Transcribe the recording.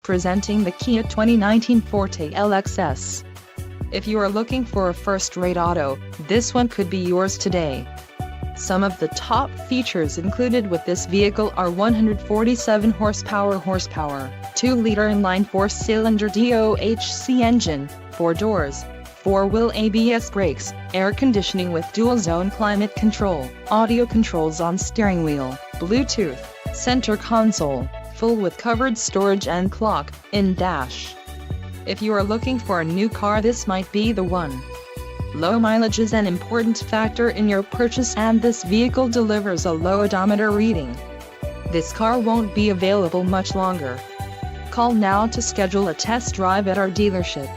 Presenting the Kia 2019 Forte LXS. If you are looking for a first-rate auto, this one could be yours today. Some of the top features included with this vehicle are 147 horsepower, 2-liter inline 4-cylinder DOHC engine, 4 doors, 4-wheel ABS brakes, air conditioning with dual-zone climate control, audio controls on steering wheel, Bluetooth, center console, full with covered storage and clock in dash. If you are looking for a new car, this might be the one. Low mileage is an important factor in your purchase, and this vehicle delivers a low odometer reading. This car won't be available much longer. Call now to schedule a test drive at our dealership.